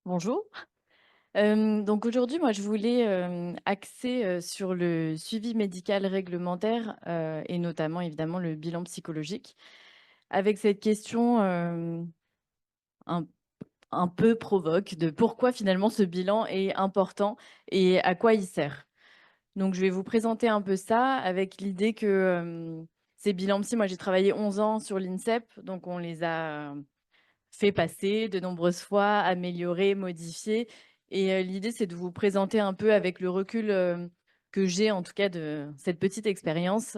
Bonjour. Donc aujourd'hui, moi, je voulais, axer, sur le suivi médical réglementaire, et notamment, évidemment, le bilan psychologique. Avec cette question, un un peu provoque de pourquoi finalement ce bilan est important et à quoi il sert? Donc je vais vous présenter un peu ça avec l'idée que, ces bilans psy, moi j'ai travaillé 11 ans sur l'INSEP, donc on les a fait passer de nombreuses fois, amélioré, modifié et l'idée, c'est de vous présenter un peu avec le recul, que j'ai en tout cas de cette petite expérience,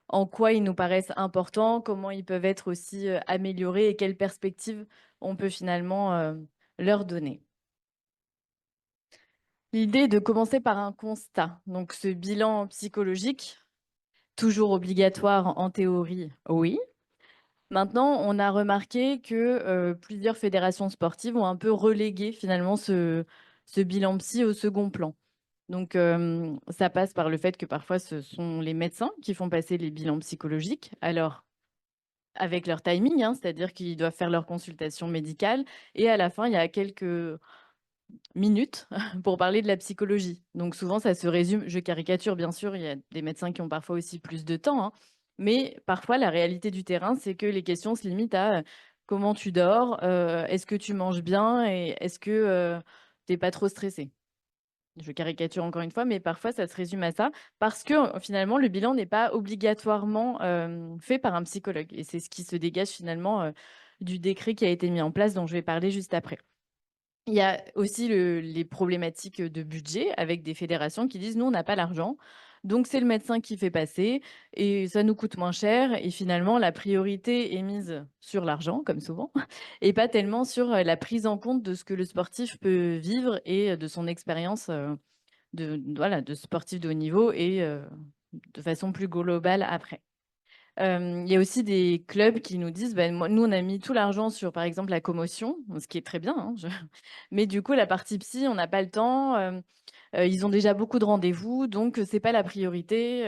en quoi ils nous paraissent importants, comment ils peuvent être aussi, améliorés et quelles perspectives on peut finalement, leur donner. L'idée est de commencer par un constat. Donc ce bilan psychologique, toujours obligatoire en théorie, oui. Maintenant, on a remarqué que, plusieurs fédérations sportives ont un peu relégué finalement ce bilan psy au second plan. Donc, ça passe par le fait que parfois ce sont les médecins qui font passer les bilans psychologiques. Alors, avec leur timing, hein, c'est-à-dire qu'ils doivent faire leur consultation médicale et à la fin, il y a quelques minutes pour parler de la psychologie. Donc souvent, ça se résume, je caricature bien sûr, il y a des médecins qui ont parfois aussi plus de temps, hein, mais parfois la réalité du terrain, c'est que les questions se limitent à comment tu dors, est-ce que tu manges bien et est-ce que tu pas trop stressé. Je caricature encore une fois, mais parfois ça se résume à ça parce que finalement le bilan n'est pas obligatoirement fait par un psychologue et c'est ce qui se dégage finalement du décret qui a été mis en place dont je vais parler juste après. Il y a aussi les problématiques de budget avec des fédérations qui disent: «Nous, on n'a pas l'argent, donc c'est le médecin qui fait passer et ça nous coûte moins cher» et finalement la priorité est mise sur l'argent, comme souvent et pas tellement sur, la prise en compte de ce que le sportif peut vivre et de son expérience, de voilà, de sportif de haut niveau et de façon plus globale après. Il y a aussi des clubs qui nous disent: «Bah, moi nous, on a mis tout l'argent sur, par exemple, la commotion», ce qui est très bien, hein, je mais du coup, la partie psy, on n'a pas le temps, ils ont déjà beaucoup de rendez-vous, donc c'est pas la priorité,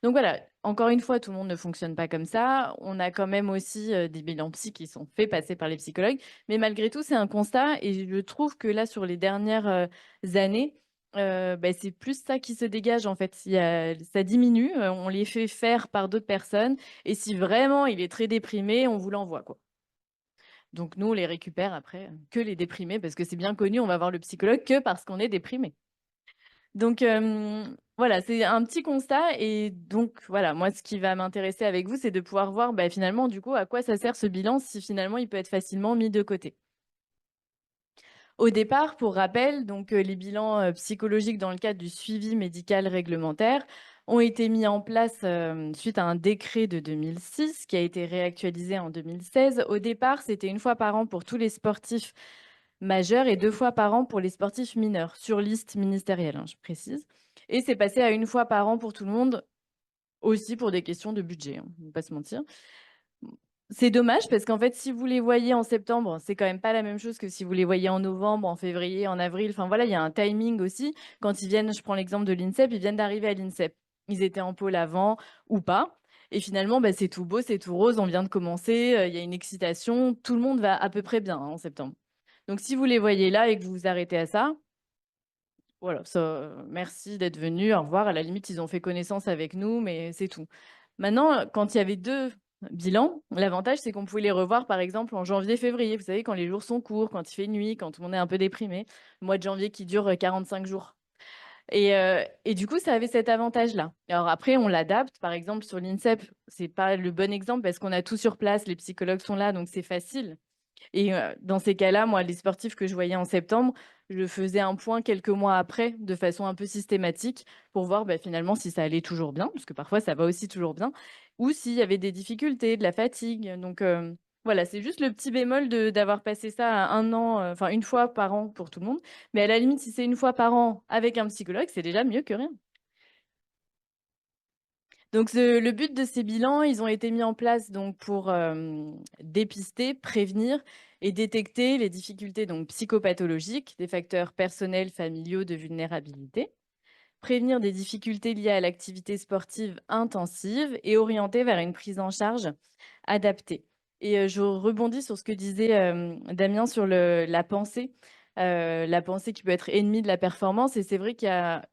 donc voilà, encore une fois, tout le monde ne fonctionne pas comme ça. On a quand même aussi, des bilans psy qui sont faits passer par les psychologues, mais malgré tout, c'est un constat et je trouve que là, sur les dernières, années, c'est plus ça qui se dégage, en fait. Il y a ça diminue, on les fait faire par d'autres personnes et si vraiment il est très déprimé, on vous l'envoie, quoi. Donc nous, on les récupère après, que les déprimés parce que c'est bien connu, on va voir le psychologue que parce qu'on est déprimé. Donc voilà, c'est un petit constat et donc voilà, moi, ce qui va m'intéresser avec vous, c'est de pouvoir voir, finalement, du coup, à quoi ça sert ce bilan si finalement il peut être facilement mis de côté. Au départ, pour rappel, donc les bilans, psychologiques dans le cadre du suivi médical réglementaire ont été mis en place, suite à un décret de 2006 qui a été réactualisé en 2016. Au départ, c'était une fois par an pour tous les sportifs majeurs et 2 fois par an pour les sportifs mineurs, sur liste ministérielle, hein, je précise et c'est passé à une fois par an pour tout le monde, aussi pour des questions de budget, hein, on va pas se mentir. C'est dommage parce qu'en fait, si vous les voyez en septembre, c'est quand même pas la même chose que si vous les voyez en novembre, en février, en avril. Enfin voilà, il y a un timing aussi. Quand ils viennent, je prends l'exemple de l'INSEP, ils viennent d'arriver à l'INSEP. Ils étaient en pôle avant ou pas. Et finalement, c'est tout beau, c'est tout rose, on vient de commencer, il y a une excitation, tout le monde va à peu près bien, hein, en septembre. Donc si vous les voyez là et que vous vous arrêtez à ça, voilà, ça, merci d'être venu, au revoir. À la limite, ils ont fait connaissance avec nous, mais c'est tout. Maintenant, quand il y avait 2 bilans, l'avantage, c'est qu'on pouvait les revoir, par exemple, en janvier-février. Vous savez, quand les jours sont courts, quand il fait nuit, quand tout le monde est un peu déprimé. Le mois de janvier qui dure, 45 jours et du coup, ça avait cet avantage-là. Alors après, on l'adapte. Par exemple, sur l'INSEP, c'est pas le bon exemple parce qu'on a tout sur place, les psychologues sont là, donc c'est facile. Et dans ces cas-là, moi, les sportifs que je voyais en septembre, je faisais un point quelques mois après, de façon un peu systématique, pour voir, finalement, si ça allait toujours bien, parce que parfois ça va aussi toujours bien, ou s'il y avait des difficultés, de la fatigue. Donc voilà, c'est juste le petit bémol de d'avoir passé ça à 1 an, enfin 1 fois par an pour tout le monde. Mais à la limite, si c'est 1 fois par an avec un psychologue, c'est déjà mieux que rien. Donc le but de ces bilans, ils ont été mis en place donc pour, dépister, prévenir et détecter les difficultés donc psychopathologiques, des facteurs personnels, familiaux de vulnérabilité, prévenir des difficultés liées à l'activité sportive intensive et orienter vers une prise en charge adaptée. Et je rebondis sur ce que disait Damien sur la pensée qui peut être ennemie de la performance. Et c'est vrai qu'il y a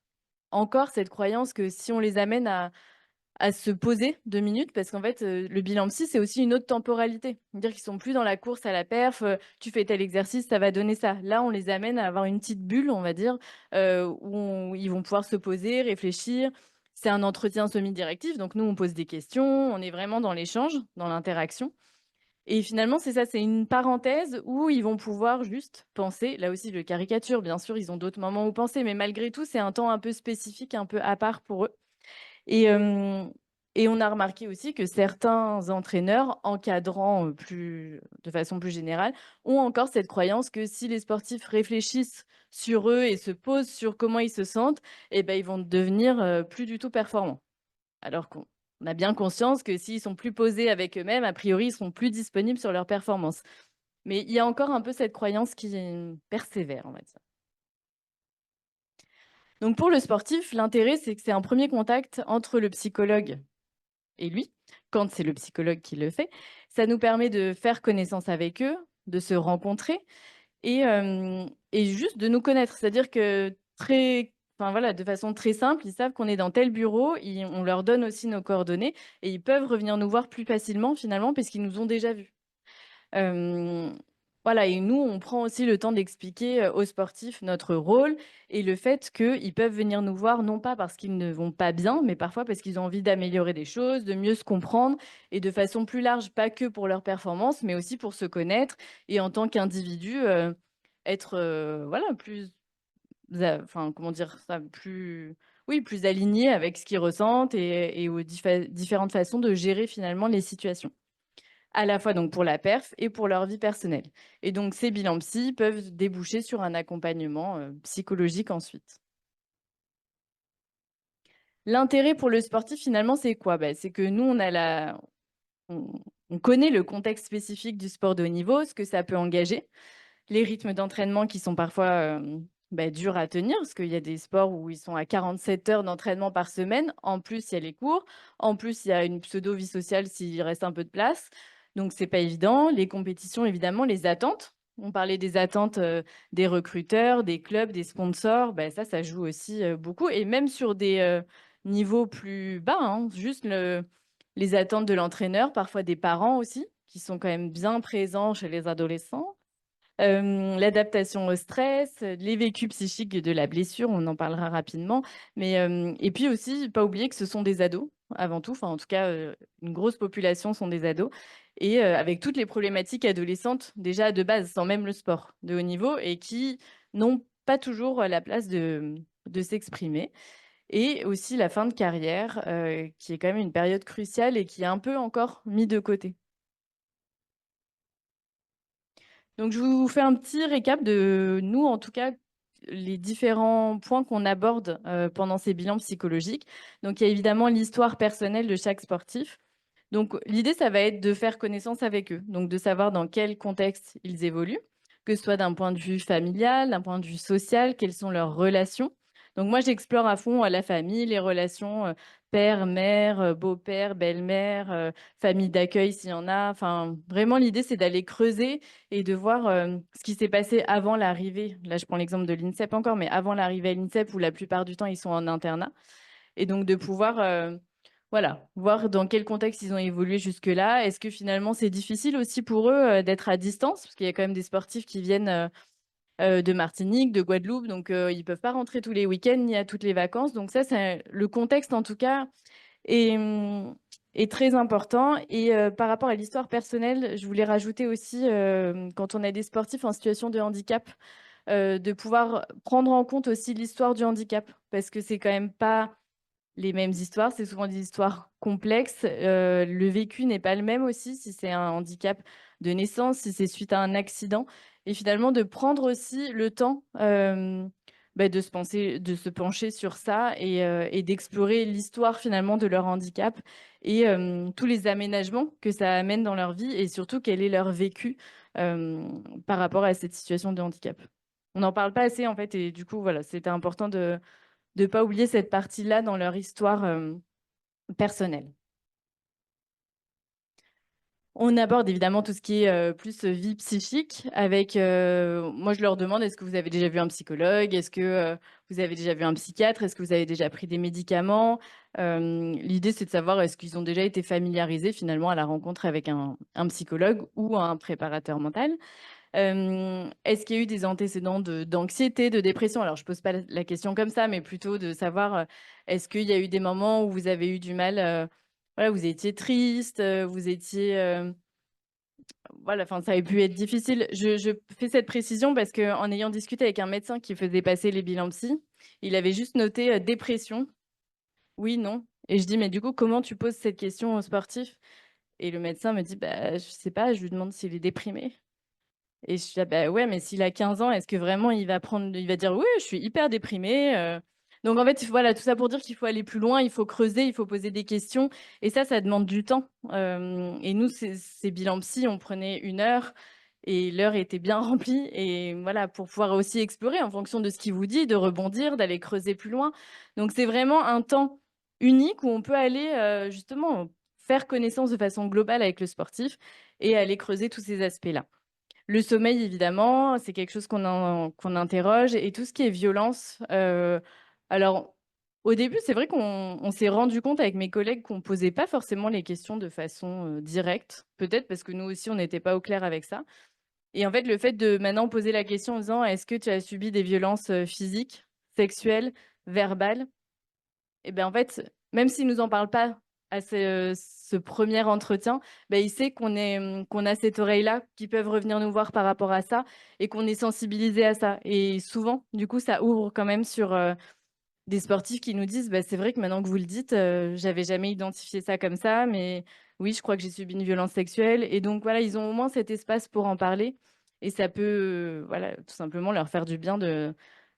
encore cette croyance que si on les amène à se poser 2 minutes, parce qu'en fait, le bilan psy, c'est aussi une autre temporalité. Dire qu'ils sont plus dans la course à la perf, tu fais tel exercice, ça va donner ça. Là, on les amène à avoir une petite bulle, on va dire, où ils vont pouvoir se poser, réfléchir. C'est un entretien semi-directif, donc nous, on pose des questions, on est vraiment dans l'échange, dans l'interaction. Et finalement, c'est ça, c'est une parenthèse où ils vont pouvoir juste penser. Là aussi, je caricature, bien sûr, ils ont d'autres moments où penser, mais malgré tout, c'est un temps un peu spécifique, un peu à part pour eux. Et, et on a remarqué aussi que certains entraîneurs, encadrant de façon plus générale, ont encore cette croyance que si les sportifs réfléchissent sur eux et se posent sur comment ils se sentent, eh ben, ils vont devenir plus du tout performants. Alors qu'on a bien conscience que s'ils sont plus posés avec eux-mêmes, a priori, ils seront plus disponibles sur leur performance. Mais il y a encore un peu cette croyance qui persévère, on va dire. Donc pour le sportif, l'intérêt, c'est que c'est un premier contact entre le psychologue et lui, quand c'est le psychologue qui le fait. Ça nous permet de faire connaissance avec eux, de se rencontrer et juste de nous connaître. C'est-à-dire que enfin voilà, de façon très simple, ils savent qu'on est dans tel bureau, on leur donne aussi nos coordonnées et ils peuvent revenir nous voir plus facilement finalement parce qu'ils nous ont déjà vus. Hem, voilà et nous, on prend aussi le temps d'expliquer, aux sportifs notre rôle et le fait qu'ils peuvent venir nous voir, non pas parce qu'ils ne vont pas bien, mais parfois parce qu'ils ont envie d'améliorer des choses, de mieux se comprendre et de façon plus large, pas que pour leur performance, mais aussi pour se connaître et en tant qu'individu, être, voilà, plus enfin, comment dire ça? Plus aligné avec ce qu'ils ressentent et aux différentes façons de gérer finalement les situations. À la fois donc pour la perf et pour leur vie personnelle. Et donc ces bilans psy peuvent déboucher sur un accompagnement, psychologique ensuite. L'intérêt pour le sportif finalement, c'est quoi? Bah, c'est que nous on on connaît le contexte spécifique du sport de haut niveau, ce que ça peut engager, les rythmes d'entraînement qui sont parfois, durs à tenir, parce qu'il y a des sports où ils sont à 47 heures d'entraînement par semaine. En plus, il y a les cours. En plus, il y a une pseudo vie sociale s'il reste un peu de place. Donc c'est pas évident. Les compétitions, évidemment, les attentes. On parlait des attentes, des recruteurs, des clubs, des sponsors. Ça joue aussi, beaucoup et même sur des, niveaux plus bas, hein. Juste les attentes de l'entraîneur, parfois des parents aussi, qui sont quand même bien présents chez les adolescents. L'adaptation au stress, les vécus psychiques de la blessure, on en parlera rapidement. Mais, et puis aussi, pas oublier que ce sont des ados avant tout, enfin en tout cas, une grosse population sont des ados et avec toutes les problématiques adolescentes déjà de base, sans même le sport de haut niveau et qui n'ont pas toujours la place de s'exprimer et aussi la fin de carrière, qui est quand même une période cruciale et qui est un peu encore mis de côté. Donc, je vous fais un petit récap de nous, en tout cas, les différents points qu'on aborde pendant ces bilans psychologiques. Donc, il y a évidemment l'histoire personnelle de chaque sportif. Donc, l'idée, ça va être de faire connaissance avec eux, donc de savoir dans quel contexte ils évoluent, que ce soit d'un point de vue familial, d'un point de vue social, quelles sont leurs relations. Donc, moi, j'explore à fond la famille, les relations père, mère, beau-père, belle-mère, famille d'accueil s'il y en a. Enfin, vraiment, l'idée, c'est d'aller creuser et de voir ce qui s'est passé avant l'arrivée. Là, je prends l'exemple de l'INSEP encore, mais avant l'arrivée à l'INSEP, où la plupart du temps, ils sont en internat. Et donc, de pouvoir voilà, voir dans quel contexte ils ont évolué jusque-là. Est-ce que finalement c'est difficile aussi pour eux, d'être à distance? Parce qu'il y a quand même des sportifs qui viennent, de Martinique, de Guadeloupe, donc ils peuvent pas rentrer tous les week-ends ni à toutes les vacances. Donc ça, c'est le contexte en tout cas est, est très important et par rapport à l'histoire personnelle, je voulais rajouter aussi, quand on a des sportifs en situation de handicap, de pouvoir prendre en compte aussi l'histoire du handicap. Parce que c'est quand même pas les mêmes histoires, c'est souvent des histoires complexes. Le vécu n'est pas le même aussi, si c'est un handicap de naissance, si c'est suite à un accident et finalement de prendre aussi le temps, de se pencher sur ça et d'explorer l'histoire finalement de leur handicap et tous les aménagements que ça amène dans leur vie et surtout quel est leur vécu, par rapport à cette situation de handicap. On n'en parle pas assez en fait et du coup voilà, c'était important de pas oublier cette partie-là dans leur histoire, personnelle. On aborde évidemment tout ce qui est, plus, vie psychique avec, moi je leur demande: «Est-ce que vous avez déjà vu un psychologue? Est-ce que, vous avez déjà vu un psychiatre? Est-ce que vous avez déjà pris des médicaments?» L'idée c'est de savoir est-ce qu'ils ont déjà été familiarisés finalement à la rencontre avec un psychologue ou un préparateur mental? Est-ce qu'il y a eu des antécédents d'anxiété, de dépression? Alors je pose pas la question comme ça, mais plutôt de savoir, est-ce qu'il y a eu des moments où vous avez eu du mal, voilà, vous étiez triste, vous étiez, voilà, enfin, ça avait pu être difficile. Je fais cette précision parce qu'en ayant discuté avec un médecin qui faisait passer les bilans psy, il avait juste noté, dépression, oui, non et je dis: «Mais du coup, comment tu poses cette question au sportif?» Et le médecin me dit: «Bah, je sais pas, je lui demande s'il est déprimé». Et je suis là: «Bah, ouais, mais s'il a 15 ans, est-ce que vraiment il va dire: "Oui, je suis hyper déprimé"?» Donc en fait, voilà, tout ça pour dire qu'il faut aller plus loin, il faut creuser, il faut poser des questions et ça demande du temps. Et nous, ces bilans psy, on prenait 1 heure et l'heure était bien remplie et voilà, pour pouvoir aussi explorer en fonction de ce qu'il vous dit, de rebondir, d'aller creuser plus loin. Donc c'est vraiment un temps unique où on peut aller, justement, faire connaissance de façon globale avec le sportif et aller creuser tous ces aspects-là. Le sommeil, évidemment, c'est quelque chose qu'on interroge et tout ce qui est violence, alors au début, c'est vrai qu'on s'est rendu compte avec mes collègues qu'on posait pas forcément les questions de façon, directe. Peut-être parce que nous aussi, on n'était pas au clair avec ça et en fait, le fait de maintenant poser la question en disant: «Est-ce que tu as subi des violences, physiques, sexuelles, verbales?» Et ben, en fait, même s'il nous en parle pas à ce 1er entretien, il sait qu'on a cette oreille-là, qui peuvent revenir nous voir par rapport à ça et qu'on est sensibilisé à ça et souvent, du coup, ça ouvre quand même sur, des sportifs qui nous disent: «Bah, c'est vrai que maintenant que vous le dites, j'avais jamais identifié ça comme ça, mais oui, je crois que j'ai subi une violence sexuelle» et donc voilà, ils ont au moins cet espace pour en parler et ça peut, voilà, tout simplement leur faire du bien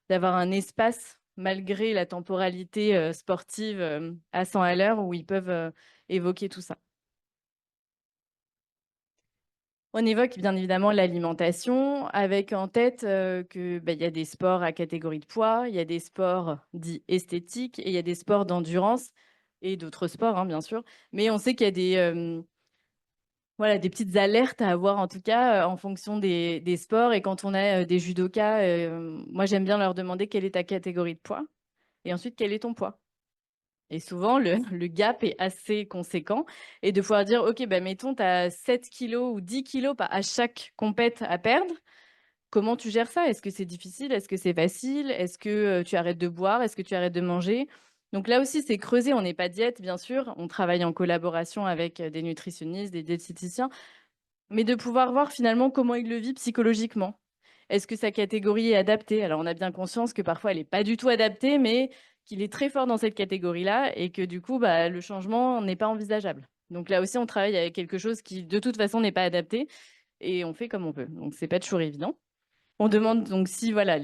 d'avoir un espace malgré la temporalité, sportive, à 100 à l'heure où ils peuvent, évoquer tout ça. On évoque bien évidemment l'alimentation avec en tête, que, il y a des sports à catégorie de poids, il y a des sports dits esthétiques et il y a des sports d'endurance et d'autres sports, hein, bien sûr. Mais on sait qu'il y a des, voilà, des petites alertes à avoir en tout cas, en fonction des sports et quand on a, des judokas, moi j'aime bien leur demander: «Quelle est ta catégorie de poids?» et ensuite: «Quel est ton poids?» Et souvent, le le gap est assez conséquent et de pouvoir dire: «OK, mettons, tu as 7 kilogrammes ou 10 kilogrammes à chaque compète à perdre. Comment tu gères ça? Est-ce que c'est difficile? Est-ce que c'est facile? Est-ce que, tu arrêtes de boire? Est-ce que tu arrêtes de manger?» Donc là aussi, c'est creuser. On n'est pas diète, bien sûr. On travaille en collaboration avec, des nutritionnistes, des diététiciens, mais de pouvoir voir finalement comment il le vit psychologiquement. Est-ce que sa catégorie est adaptée? Alors, on a bien conscience que parfois elle est pas du tout adaptée, mais qu'il est très fort dans cette catégorie-là et que du coup, le changement n'est pas envisageable. Donc là aussi, on travaille avec quelque chose qui, de toute façon, n'est pas adapté et on fait comme on peut. Donc c'est pas toujours évident. On demande donc si voilà,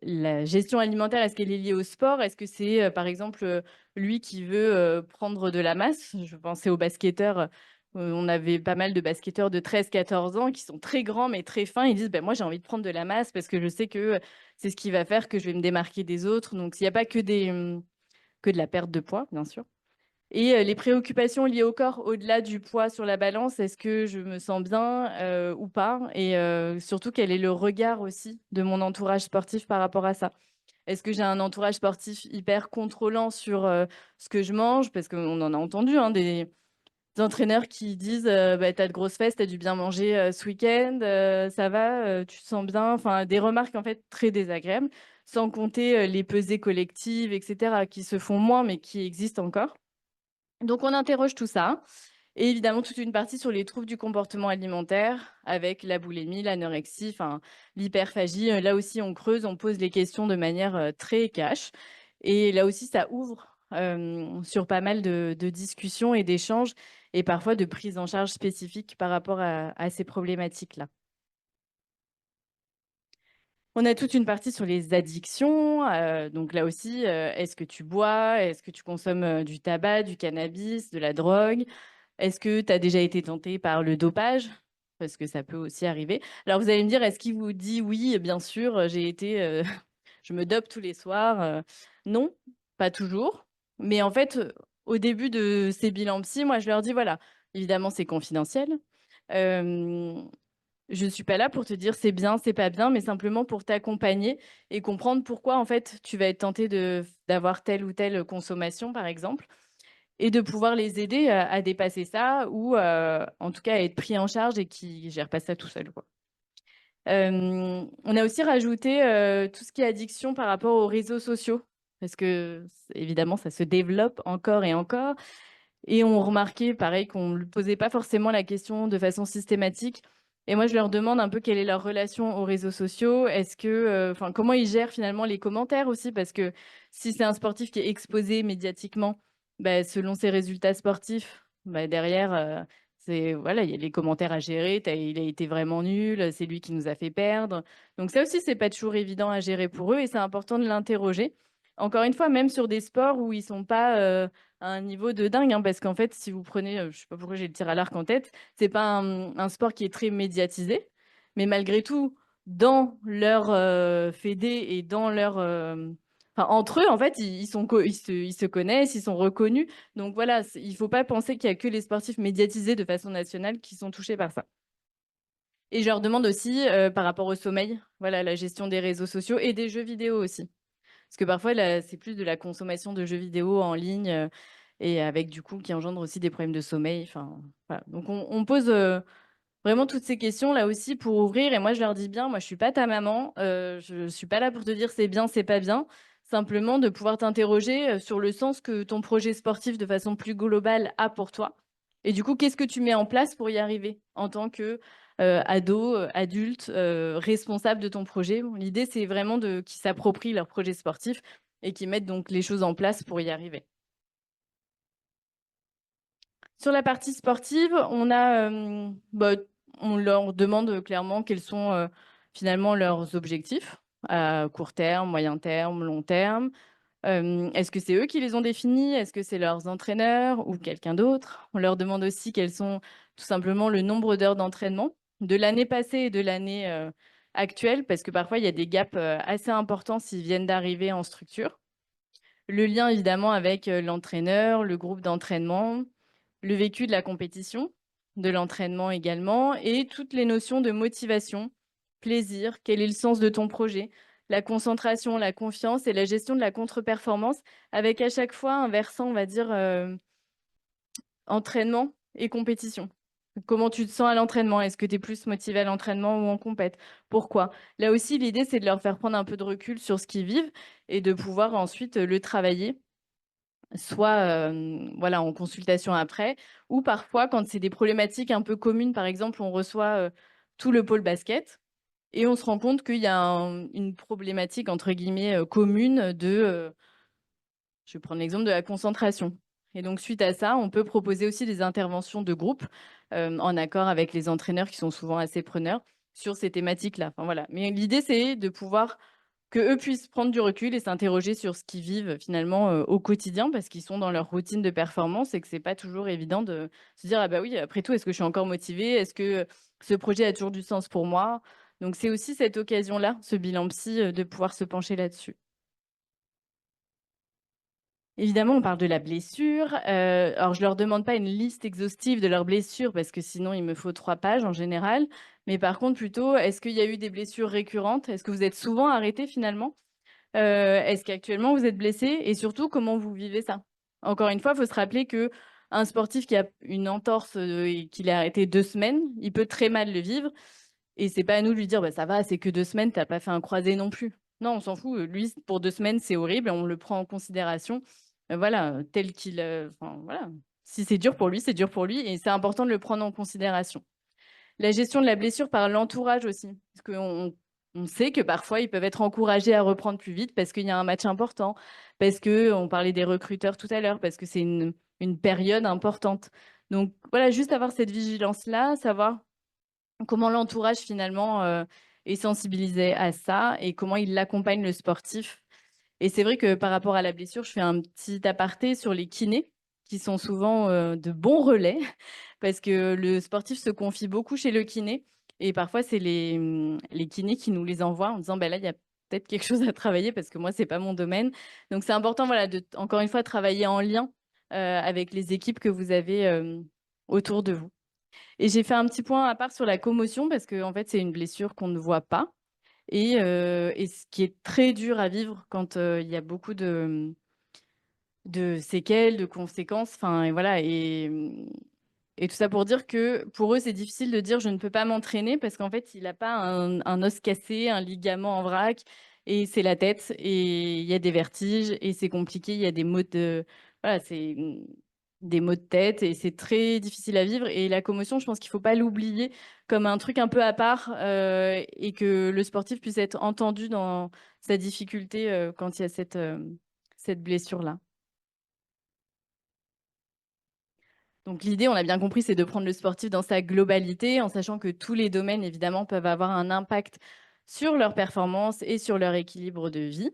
la gestion alimentaire, est-ce qu'elle est liée au sport? Est-ce que c'est, par exemple, lui qui veut, prendre de la masse? Je pensais aux basketteurs, on avait pas mal de basketteurs de 13, 14 ans qui sont très grands mais très fins. Ils disent: «Moi, j'ai envie de prendre de la masse parce que je sais que, c'est ce qui va faire que je vais me démarquer des autres». Donc il y a pas que que de la perte de poids, bien sûr. Et les préoccupations liées au corps, au-delà du poids sur la balance, est-ce que je me sens bien, ou pas? Et surtout, quel est le regard aussi de mon entourage sportif par rapport à ça? Est-ce que j'ai un entourage sportif hyper contrôlant sur, ce que je mange? Parce qu'on en a entendu, hein, des entraîneurs qui disent, «Tu de grosses fesses, t'as dû bien manger, ce week-end, ça va, tu te sens bien?» Enfin, des remarques, en fait, très désagréables, sans compter, les pesées collectives et cetera, qui se font moins, mais qui existent encore. Donc on interroge tout ça et évidemment toute une partie sur les troubles du comportement alimentaire avec la boulimie, l'anorexie, enfin l'hyperphagie. Là aussi on creuse, on pose les questions de manière, très cash et là aussi ça ouvre, sur pas mal de discussions et d'échanges et parfois de prises en charge spécifiques par rapport à ces problématiques-là. On a toute une partie sur les addictions, donc là aussi, est-ce que tu bois? Est-ce que tu consommes, du tabac, du cannabis, de la drogue? Est-ce que tu as déjà été tenté par le dopage? Parce que ça peut aussi arriver. Alors vous allez me dire, est-ce qu'il vous dit: «Oui, bien sûr, j'ai été, je me dope tous les soirs», non, pas toujours. Mais en fait, au début de ces bilans psy, moi je leur dis: «Voilà, Évidemment, c'est confidentiel. Je ne suis pas là pour te dire c'est bien, c'est pas bien, mais simplement pour t'accompagner et comprendre pourquoi en fait tu vas être tenté d'avoir telle ou telle consommation, par exemple, et de pouvoir les aider à dépasser ça ou en tout cas à être pris en charge et qui ne gèrent pas ça tout seul, quoi. On a aussi rajouté tout ce qui est addiction par rapport aux réseaux sociaux, parce que évidemment ça se développe encore et encore. Et on remarquait, pareil, qu'on ne posait pas forcément la question de façon systématique. Et moi, je leur demande un peu quelle est leur relation aux réseaux sociaux. Est-ce que, enfin, comment ils gèrent finalement les commentaires aussi? Parce que si c'est un sportif qui est exposé médiatiquement, bah, selon ses résultats sportifs, bah, derrière, c'est voilà, il y a les commentaires à gérer. Il a été vraiment nul, c'est lui qui nous a fait perdre. Donc ça aussi, c'est pas toujours évident à gérer pour eux et c'est important de l'interroger. Encore une fois, même sur des sports où ils sont pas à un niveau de dingue, hein, parce qu'en fait, si vous prenez, je sais pas pourquoi j'ai le tir à l'arc en tête, c'est pas un sport qui est très médiatisé, mais malgré tout, dans leur fédé et dans leur, enfin, entre eux, en fait, ils se connaissent, ils sont reconnus. Donc voilà, il faut pas penser qu'il y a que les sportifs médiatisés de façon nationale qui sont touchés par ça. Et je leur demande aussi, par rapport au sommeil, voilà, la gestion des réseaux sociaux et des jeux vidéo aussi. Parce que parfois, là, c'est plus de la consommation de jeux vidéo en ligne, et avec du coup qui engendre aussi des problèmes de sommeil, enfin, voilà. Donc on pose, vraiment toutes ces questions là aussi pour ouvrir et moi je leur dis bien: «Moi je suis pas ta maman, je suis pas là pour te dire c'est bien, c'est pas bien». Simplement de pouvoir t'interroger, sur le sens que ton projet sportif de façon plus globale a pour toi et du coup, qu'est-ce que tu mets en place pour y arriver en tant que, ado, adulte, responsable de ton projet? Bon, l'idée c'est vraiment de qu'ils s'approprient leur projet sportif et qu'ils mettent donc les choses en place pour y arriver. Sur la partie sportive, on a, bah, on leur demande, clairement quels sont, finalement leurs objectifs à court terme, moyen terme, long terme. Est-ce que c'est eux qui les ont définis? Est-ce que c'est leurs entraîneurs ou quelqu'un d'autre? On leur demande aussi quels sont tout simplement le nombre d'heures d'entraînement de l'année passée et de l'année, actuelle, parce que parfois il y a des gaps, assez importants s'ils viennent d'arriver en structure. Le lien évidemment avec, l'entraîneur, le groupe d'entraînement, le vécu de la compétition, de l'entraînement également et toutes les notions de motivation, plaisir, quel est le sens de ton projet, la concentration, la confiance et la gestion de la contre-performance avec à chaque fois un versant, on va dire, entraînement et compétition. Comment tu te sens à l'entraînement? Est-ce que tu es plus motivé à l'entraînement ou en compète? Pourquoi? Là aussi, l'idée, c'est de leur faire prendre un peu de recul sur ce qu'ils vivent et de pouvoir ensuite, le travailler soit, voilà, en consultation après ou parfois quand c'est des problématiques un peu communes, par exemple, on reçoit, tout le pôle basket et on se rend compte qu'il y a une problématique entre guillemets, commune de, je vais prendre l'exemple de la concentration et donc suite à ça, on peut proposer aussi des interventions de groupe, en accord avec les entraîneurs qui sont souvent assez preneurs sur ces thématiques-là. Enfin voilà, mais l'idée, c'est de pouvoir qu'eux puissent prendre du recul et s'interroger sur ce qu'ils vivent finalement, au quotidien parce qu'ils sont dans leur routine de performance et que c'est pas toujours évident de se dire: «Ah bah oui, après tout, est-ce que je suis encore motivé? Est-ce que ce projet a toujours du sens pour moi?» Donc c'est aussi cette occasion-là, ce bilan psy, de pouvoir se pencher là-dessus. Évidemment, on parle de la blessure, alors je leur demande pas une liste exhaustive de leurs blessures parce que sinon il me faut 3 pages en général, mais par contre plutôt, est-ce qu'il y a eu des blessures récurrentes? Est-ce que vous êtes souvent arrêtés finalement? Est-ce qu'actuellement vous êtes blessé et surtout comment vous vivez ça? Encore une fois, il faut se rappeler qu'un sportif qui a une entorse, et qu'il a arrêté 2 semaines, il peut très mal le vivre et c'est pas à nous de lui dire: «Bah, ça va, c'est que 2 semaines, tu as pas fait un croisé non plus». Non, on s'en fout, lui, pour 2 semaines, c'est horrible et on le prend en considération, voilà, tel qu'il, enfin voilà. Si c'est dur pour lui, c'est dur pour lui et c'est important de le prendre en considération. La gestion de la blessure par l'entourage aussi, parce qu'on sait que parfois ils peuvent être encouragés à reprendre plus vite parce qu'il y a un match important, parce qu'on parlait des recruteurs tout à l'heure, parce que c'est une période importante. Donc voilà, juste avoir cette vigilance-là, savoir comment l'entourage finalement, est sensibilisé à ça et comment il accompagne le sportif. Et c'est vrai que par rapport à la blessure, je fais un petit aparté sur les kinés qui sont souvent, de bons relais parce que le sportif se confie beaucoup chez le kiné et parfois c'est les kinés qui nous les envoient en disant: «Bah, là, il y a peut-être quelque chose à travailler parce que moi, c'est pas mon domaine». Donc c'est important, voilà, de encore une fois travailler en lien, avec les équipes que vous avez, autour de vous. Et j'ai fait un petit point à part sur la commotion parce que en fait, c'est une blessure qu'on ne voit pas et ce qui est très dur à vivre quand il y a beaucoup de séquelles, de conséquences. Enfin, et voilà. Et tout ça pour dire que pour eux, c'est difficile de dire je ne peux pas m'entraîner parce qu'en fait, il n'a pas un os cassé, un ligament en vrac, et c'est la tête, et il y a des vertiges, et c'est compliqué, il y a des maux de, voilà, c'est des maux de tête, et c'est très difficile à vivre. Et la commotion, je pense qu'il ne faut pas l'oublier comme un truc un peu à part et que le sportif puisse être entendu dans sa difficulté quand il y a cette blessure-là. Donc l'idée, on a bien compris, c'est de prendre le sportif dans sa globalité, en sachant que tous les domaines, évidemment, peuvent avoir un impact sur leur performance et sur leur équilibre de vie,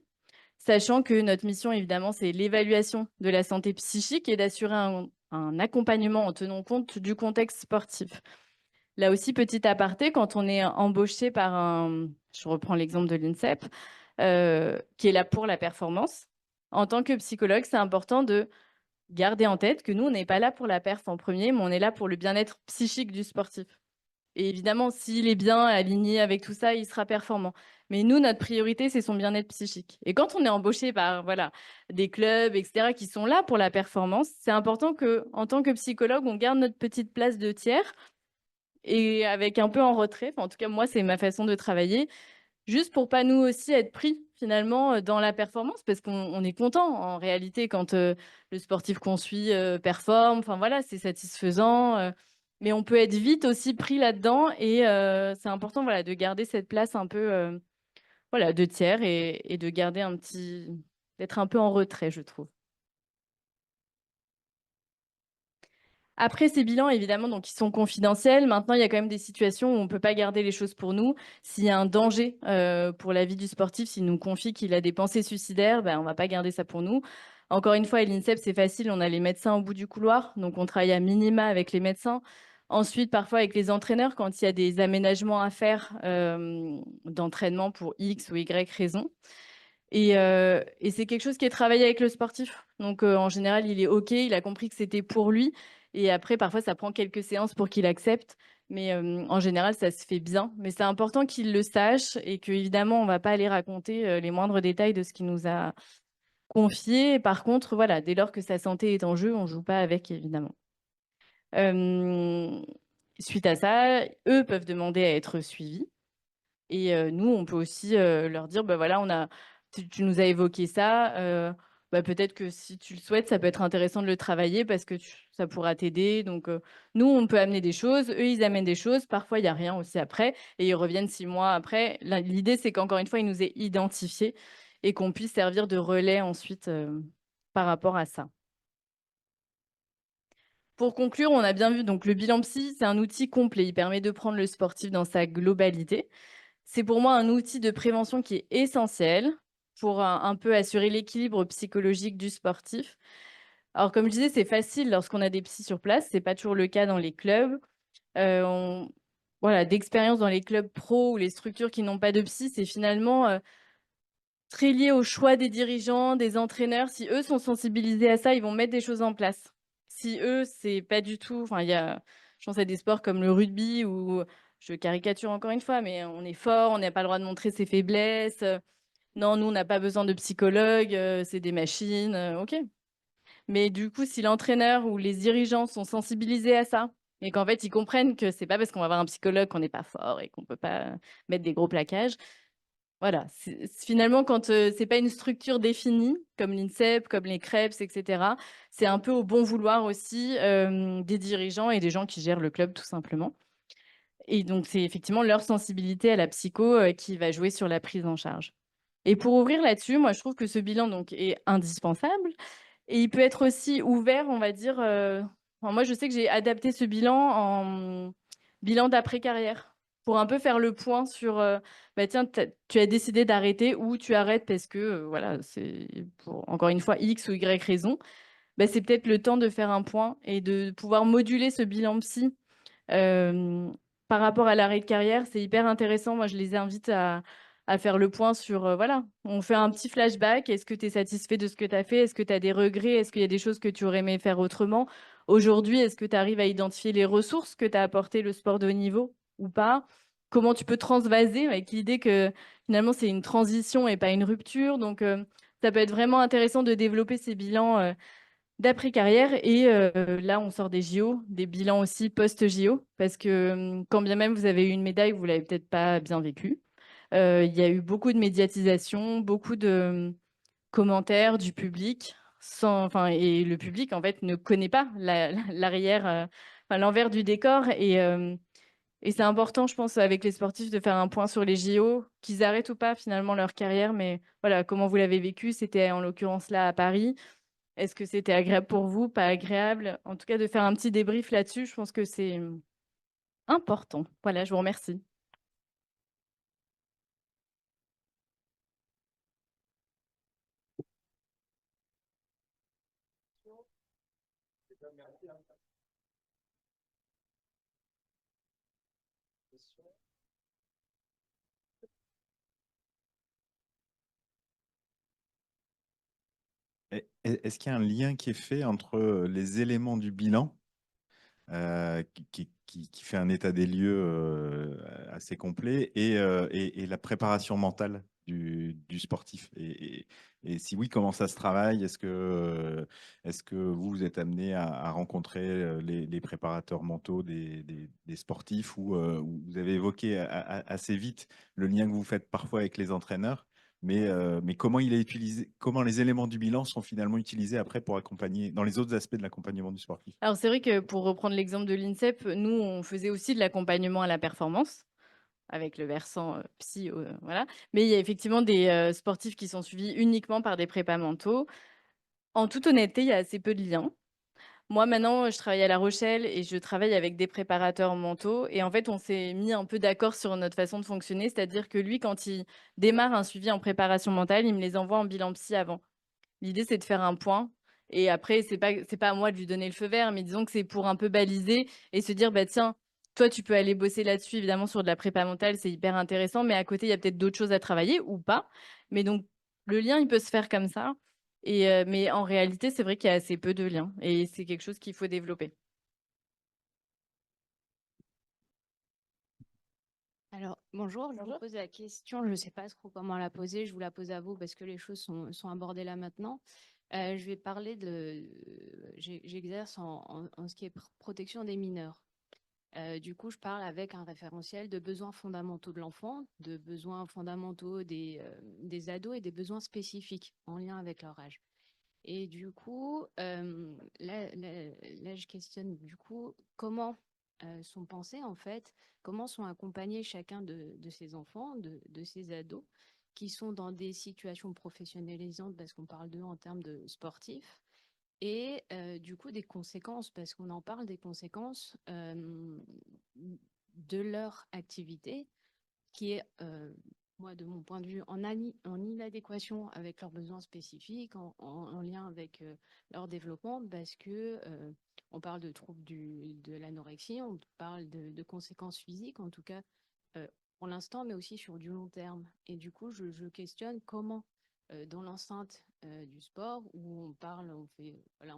sachant que notre mission, évidemment, c'est l'évaluation de la santé psychique et d'assurer un accompagnement en tenant compte du contexte sportif. Là aussi, petit aparté, quand on est embauché par je reprends l'exemple de l'INSEP, qui est là pour la performance, en tant que psychologue, c'est important de garder en tête que nous, on n'est pas là pour la perf en premier, mais on est là pour le bien-être psychique du sportif. Et évidemment, s'il est bien aligné avec tout ça, il sera performant. Mais nous, notre priorité, c'est son bien-être psychique. Et quand on est embauché par voilà, des clubs, etc., qui sont là pour la performance, c'est important que, en tant que psychologue, on garde notre petite place de tiers et avec un peu en retrait. Enfin, en tout cas, moi, c'est ma façon de travailler. Juste pour pas nous aussi être pris finalement dans la performance, parce qu'on est content en réalité quand le sportif qu'on suit performe. Enfin voilà, c'est satisfaisant. Mais on peut être vite aussi pris là-dedans et c'est important voilà de garder cette place un peu voilà de tiers et de garder d'être un peu en retrait, je trouve. Après ces bilans, évidemment, donc ils sont confidentiels. Maintenant, il y a quand même des situations où on ne peut pas garder les choses pour nous. S'il y a un danger pour la vie du sportif, s'il nous confie qu'il a des pensées suicidaires, ben, on ne va pas garder ça pour nous. Encore une fois, à l'INSEP, c'est facile, on a les médecins au bout du couloir, donc on travaille à minima avec les médecins. Ensuite, parfois avec les entraîneurs, quand il y a des aménagements à faire d'entraînement pour X ou Y raison. Et c'est quelque chose qui est travaillé avec le sportif. Donc, en général, il est OK, il a compris que c'était pour lui. Et après, parfois, ça prend quelques séances pour qu'il accepte. Mais en général, ça se fait bien. Mais c'est important qu'il le sache et qu'évidemment, on ne va pas aller raconter les moindres détails de ce qu'il nous a confié. Par contre, voilà, dès lors que sa santé est en jeu, on ne joue pas avec, évidemment. Euh, Suite à ça, eux peuvent demander à être suivis. Et nous, on peut aussi leur dire, bah voilà, tu nous as évoqué ça. Bah, peut-être que si tu le souhaites, ça peut être intéressant de le travailler parce que ça pourra t'aider. Donc, nous, on peut amener des choses, eux, ils amènent des choses. Parfois, il n'y a rien aussi après et ils reviennent 6 mois après. L'idée, c'est qu'encore une fois, ils nous aient identifiés et qu'on puisse servir de relais ensuite par rapport à ça. Pour conclure, on a bien vu, donc le bilan psy, c'est un outil complet. Il permet de prendre le sportif dans sa globalité. C'est pour moi un outil de prévention qui est essentiel pour un peu assurer l'équilibre psychologique du sportif. Alors, comme je disais, c'est facile lorsqu'on a des psys sur place. C'est pas toujours le cas dans les clubs. Voilà, d'expérience dans les clubs pro ou les structures qui n'ont pas de psy, c'est finalement très lié au choix des dirigeants, des entraîneurs. Si eux sont sensibilisés à ça, ils vont mettre des choses en place. Si eux, c'est pas du tout. Enfin, je pense à des sports comme le rugby où je caricature encore une fois, mais on est fort, on n'a pas le droit de montrer ses faiblesses. Non, nous, on n'a pas besoin de psychologue, c'est des machines. Ok. Mais du coup, si l'entraîneur ou les dirigeants sont sensibilisés à ça et qu'en fait, ils comprennent que c'est pas parce qu'on va avoir un psychologue qu'on n'est pas fort et qu'on peut pas mettre des gros plaquages, voilà, finalement, quand c'est pas une structure définie, comme l'INSEP, comme les CREPS, etc., c'est un peu au bon vouloir aussi des dirigeants et des gens qui gèrent le club, tout simplement. Et donc, c'est effectivement leur sensibilité à la psycho qui va jouer sur la prise en charge. Et pour ouvrir là-dessus, moi, je trouve que ce bilan donc, est indispensable. Et il peut être aussi ouvert, on va dire. Enfin, moi, je sais que j'ai adapté ce bilan en bilan d'après-carrière pour un peu faire le point sur, bah, tiens, tu as décidé d'arrêter ou tu arrêtes parce que, voilà, c'est pour, encore une fois, X ou Y raison. Bah, c'est peut-être le temps de faire un point et de pouvoir moduler ce bilan psy par rapport à l'arrêt de carrière. C'est hyper intéressant. Moi, je les invite à faire le point sur, voilà, on fait un petit flashback. Est-ce que tu es satisfait de ce que tu as fait? Est-ce que tu as des regrets? Est-ce qu'il y a des choses que tu aurais aimé faire autrement? Aujourd'hui, est-ce que tu arrives à identifier les ressources que tu as apporté le sport de haut niveau ou pas? Comment tu peux transvaser avec l'idée que finalement c'est une transition et pas une rupture. Donc, ça peut être vraiment intéressant de développer ces bilans d'après-carrière. Et là, on sort des JO, des bilans aussi post-JO, parce que quand bien même vous avez eu une médaille, vous l'avez peut-être pas bien vécue. Il y a eu beaucoup de médiatisation, beaucoup de commentaires du public, enfin, et le public en fait ne connaît pas l'arrière, enfin, l'envers du décor. Et c'est important, je pense, avec les sportifs, de faire un point sur les JO, qu'ils arrêtent ou pas finalement leur carrière. Mais voilà, comment vous l'avez vécu? C'était en l'occurrence là à Paris. Est-ce que c'était agréable pour vous? Pas agréable? En tout cas, de faire un petit débrief là-dessus, je pense que c'est important. Voilà, je vous remercie. Est-ce qu'il y a un lien qui est fait entre les éléments du bilan qui fait un état des lieux assez complet et la préparation mentale du sportif et si oui, comment ça se travaille? Est-ce que vous êtes amené à rencontrer les préparateurs mentaux des sportifs ou vous avez évoqué assez vite le lien que vous faites parfois avec les entraîneurs? Mais comment il est utilisé, comment les éléments du bilan sont finalement utilisés après pour accompagner dans les autres aspects de l'accompagnement du sportif? Alors, c'est vrai que pour reprendre l'exemple de l'INSEP, nous, on faisait aussi de l'accompagnement à la performance avec le versant psy, voilà. Mais il y a effectivement des sportifs qui sont suivis uniquement par des prépas mentaux. En toute honnêteté, il y a assez peu de liens. Moi, maintenant, je travaille à La Rochelle et je travaille avec des préparateurs mentaux. Et en fait, on s'est mis un peu d'accord sur notre façon de fonctionner. C'est-à-dire que lui, quand il démarre un suivi en préparation mentale, il me les envoie en bilan psy avant. L'idée, c'est de faire un point. Et après, c'est pas à moi de lui donner le feu vert, mais disons que c'est pour un peu baliser et se dire, bah tiens, toi, tu peux aller bosser là-dessus, évidemment, sur de la prépa mentale, c'est hyper intéressant, mais à côté, il y a peut-être d'autres choses à travailler ou pas. Mais donc, le lien, il peut se faire comme ça. Et, mais en réalité, c'est vrai qu'il y a assez peu de liens et c'est quelque chose qu'il faut développer. Alors, bonjour, je vous pose la question, je ne sais pas trop comment la poser, je vous la pose à vous parce que les choses sont abordées là maintenant. Je vais parler j'exerce en ce qui est protection des mineurs. Du coup, je parle avec un référentiel de besoins fondamentaux de l'enfant, de besoins fondamentaux des ados et des besoins spécifiques en lien avec leur âge. Et du coup, là, je questionne du coup comment sont pensés en fait, comment sont accompagnés chacun de ces enfants, de ces ados qui sont dans des situations professionnalisantes parce qu'on parle d'eux en termes de sportifs et du coup des conséquences parce qu'on en parle des conséquences de leur activité qui est, moi, de mon point de vue, en inadéquation avec leurs besoins spécifiques, en lien avec leur développement, parce que on parle de troubles de l'anorexie, on parle de conséquences physiques, en tout cas pour l'instant, mais aussi sur du long terme. Et du coup, je questionne comment, dans l'enceinte du sport, où on parle, on fait, voilà,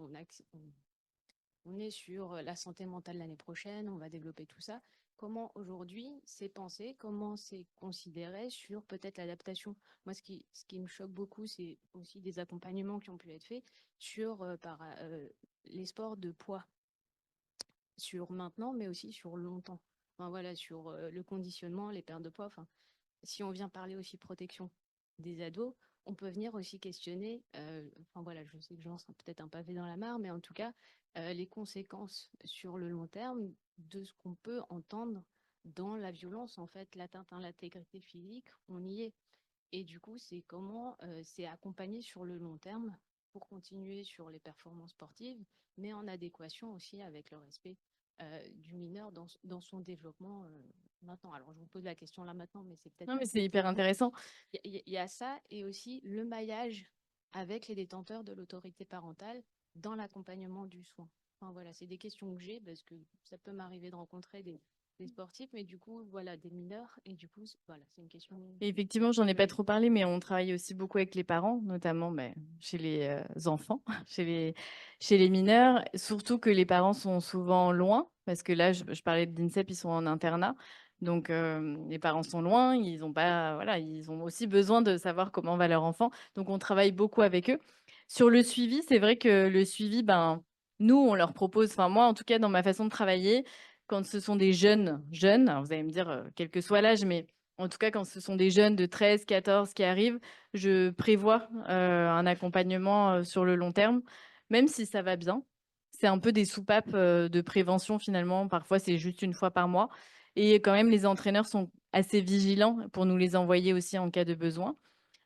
on est sur la santé mentale l'année prochaine, on va développer tout ça. Comment aujourd'hui c'est pensé, comment c'est considéré sur peut-être l'adaptation. Moi, ce qui me choque beaucoup, c'est aussi des accompagnements qui ont pu être faits sur les sports de poids, sur maintenant, mais aussi sur longtemps. Enfin, voilà, sur le conditionnement, les pertes de poids. Enfin, si on vient parler aussi protection des ados, on peut venir aussi questionner, enfin voilà, je sais que je lance peut-être un pavé dans la mare, mais en tout cas, les conséquences sur le long terme de ce qu'on peut entendre dans la violence, en fait, l'atteinte à l'intégrité physique, on y est. Et du coup, c'est comment c'est accompagné sur le long terme pour continuer sur les performances sportives, mais en adéquation aussi avec le respect du mineur dans son développement maintenant. Alors, je vous pose la question là maintenant, mais c'est peut-être Non, pas mais c'est très hyper clair. intéressant. Il y a ça et aussi le maillage avec les détenteurs de l'autorité parentale dans l'accompagnement du soin. Enfin, voilà, c'est des questions que j'ai parce que ça peut m'arriver de rencontrer des sportifs, mais du coup, voilà, des mineurs. Et du coup, voilà, c'est une question. Et effectivement, j'en ai pas trop parlé, mais on travaille aussi beaucoup avec les parents, notamment chez les enfants, chez les mineurs. Surtout que les parents sont souvent loin, parce que là, je parlais de l'INSEP, ils sont en internat. Donc, les parents sont loin, ils ont pas, voilà, ils ont aussi besoin de savoir comment va leur enfant. Donc, on travaille beaucoup avec eux. Sur le suivi, c'est vrai que le suivi, nous, on leur propose, enfin, moi, en tout cas, dans ma façon de travailler, quand ce sont des jeunes, alors vous allez me dire, quel que soit l'âge, mais en tout cas, quand ce sont des jeunes de 13, 14 qui arrivent, je prévois un accompagnement sur le long terme, même si ça va bien. C'est un peu des soupapes de prévention finalement. Parfois, c'est juste une fois par mois. Et quand même, les entraîneurs sont assez vigilants pour nous les envoyer aussi en cas de besoin.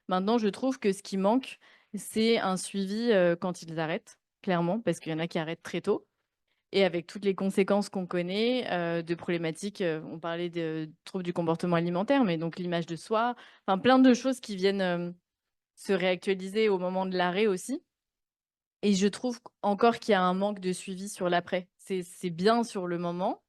Maintenant, je trouve que ce qui manque, c'est un suivi quand ils arrêtent, clairement, parce qu'il y en a qui arrêtent très tôt. Et avec toutes les conséquences qu'on connaît, de problématiques, on parlait de troubles du comportement alimentaire, mais donc l'image de soi, enfin plein de choses qui viennent, se réactualiser au moment de l'arrêt aussi. Et je trouve encore qu'il y a un manque de suivi sur l'après. C'est bien sur le moment,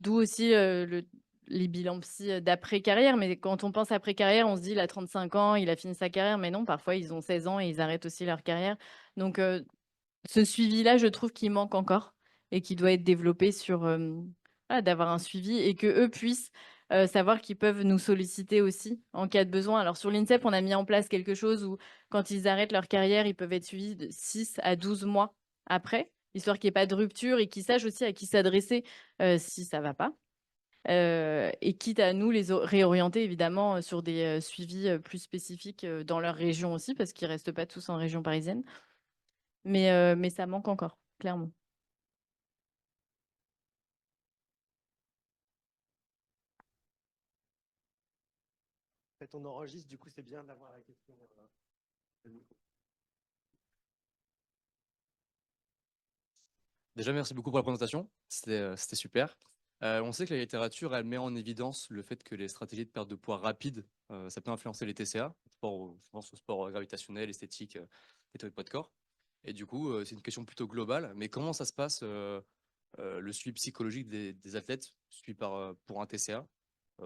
d'où aussi, les bilans psy, d'après carrière, mais quand on pense après carrière, on se dit: «Il a 35 ans, il a fini sa carrière», mais non, parfois ils ont 16 ans et ils arrêtent aussi leur carrière. Donc ce suivi-là, je trouve qu'il manque encore et qui doit être développé sur, voilà, d'avoir un suivi et qu'eux puissent, savoir qu'ils peuvent nous solliciter aussi en cas de besoin. Alors sur l'INSEP, on a mis en place quelque chose où quand ils arrêtent leur carrière, ils peuvent être suivis de 6 à 12 mois après, histoire qu'il y ait pas de rupture et qu'ils sachent aussi à qui s'adresser, si ça va pas. Et quitte à nous les réorienter évidemment, sur des, suivis, plus spécifiques, dans leur région aussi parce qu'ils restent pas tous en région parisienne. Mais ça manque encore, clairement. En fait, on enregistre, du coup, c'est bien d'avoir la question. Le micro. Déjà, merci beaucoup pour la présentation. C'était super. On sait que la littérature, elle met en évidence le fait que les stratégies de perte de poids rapide, ça peut influencer les TCA, je pense au sport gravitationnel, esthétique et taux de poids de corps. Et du coup, c'est une question plutôt globale. Mais comment ça se passe, le suivi psychologique des athlètes suivi pour un TCA,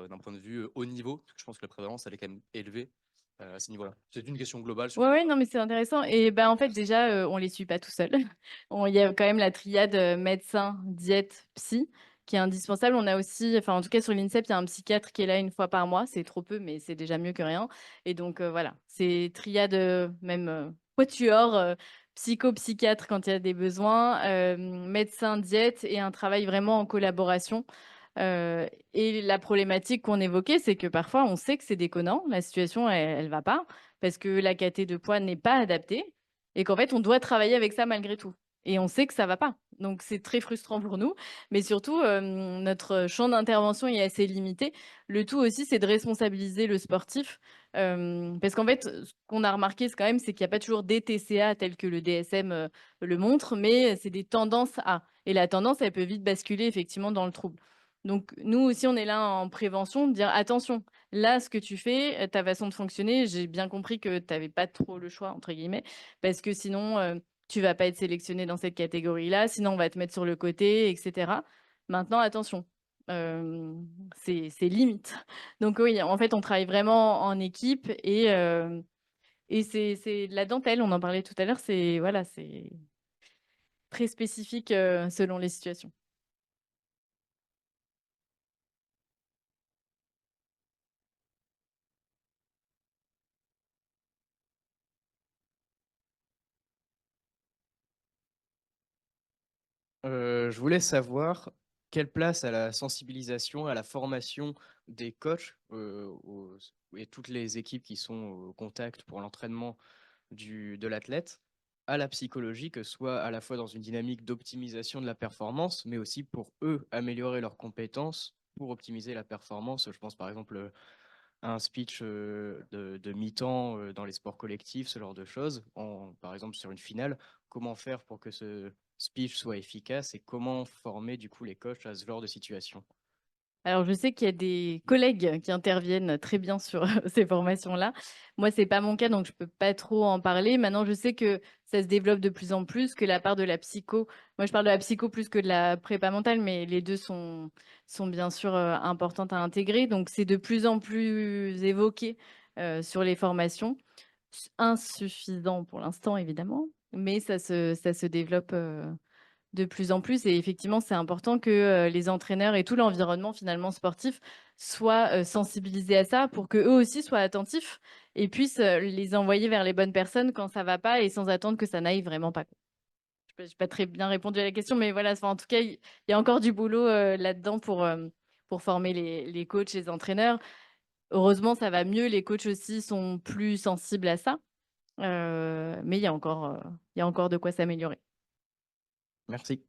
d'un point de vue haut niveau? Parce que je pense que la prévalence, elle est quand même élevée à ce niveau-là. C'est une question globale sur. Ouais, ouais, non, mais c'est intéressant et en fait, déjà, on les suit pas tout seuls. Il y a quand même la triade, médecin, diète, psy qui est indispensable. On a aussi enfin, en tout cas, sur l'INSEP, il y a un psychiatre qui est là une fois par mois. C'est trop peu, mais c'est déjà mieux que rien et donc voilà, c'est triade, même, quatuor, psycho, psychiatre quand il y a des besoins, médecin, diète et un travail vraiment en collaboration. Et la problématique qu'on évoquait, c'est que parfois, on sait que c'est déconnant, la situation, elle va pas, parce que la caté de poids n'est pas adaptée et qu'en fait, on doit travailler avec ça malgré tout et on sait que ça va pas. Donc c'est très frustrant pour nous, mais surtout, notre champ d'intervention est assez limité. Le tout aussi, c'est de responsabiliser le sportif, parce qu'en fait, ce qu'on a remarqué, c'est quand même, c'est qu'il y a pas toujours des TCA tels que le DSM, le montre, mais c'est des tendances à et la tendance, elle peut vite basculer effectivement dans le trouble. Donc nous aussi, on est là en prévention, de dire: «Attention, là, ce que tu fais, ta façon de fonctionner, j'ai bien compris que tu avais pas trop «le choix» entre guillemets, parce que sinon, tu vas pas être sélectionné dans cette catégorie-là, sinon on va te mettre sur le côté et cetera. Maintenant attention, c'est limite». Donc oui, en fait, on travaille vraiment en équipe et c'est de la dentelle, on en parlait tout à l'heure, c'est voilà, c'est très spécifique, selon les situations. Je voulais savoir quelle place à la sensibilisation, à la formation des coachs et toutes les équipes qui sont au contact pour l'entraînement de l'athlète, à la psychologie, que ce soit à la fois dans une dynamique d'optimisation de la performance, mais aussi pour eux améliorer leurs compétences pour optimiser la performance. Je pense par exemple à un speech de mi-temps dans les sports collectifs, ce genre de choses. Par exemple, sur une finale, comment faire pour que ce speech soit efficace et comment former du coup les coachs à ce genre de situation? Alors, je sais qu'il y a des collègues qui interviennent très bien sur ces formations-là. Moi, c'est pas mon cas, donc je peux pas trop en parler. Maintenant, je sais que ça se développe de plus en plus, que la part de la psycho, moi, je parle de la psycho plus que de la prépa mentale, mais les deux sont bien sûr importantes à intégrer. Donc, c'est de plus en plus évoqué sur les formations. Insuffisant pour l'instant, évidemment, mais ça se développe de plus en plus. Et effectivement, c'est important que les entraîneurs et tout l'environnement finalement sportif soient sensibilisés à ça pour que eux aussi soient attentifs et puissent les envoyer vers les bonnes personnes quand ça va pas et sans attendre que ça n'aille vraiment pas. Je n'ai pas très bien répondu à la question, mais voilà, enfin, en tout cas, il y a encore du boulot là-dedans pour former les coachs, les entraîneurs. Heureusement, ça va mieux. Les coachs aussi sont plus sensibles à ça. Mais il y a encore de quoi s'améliorer. Merci.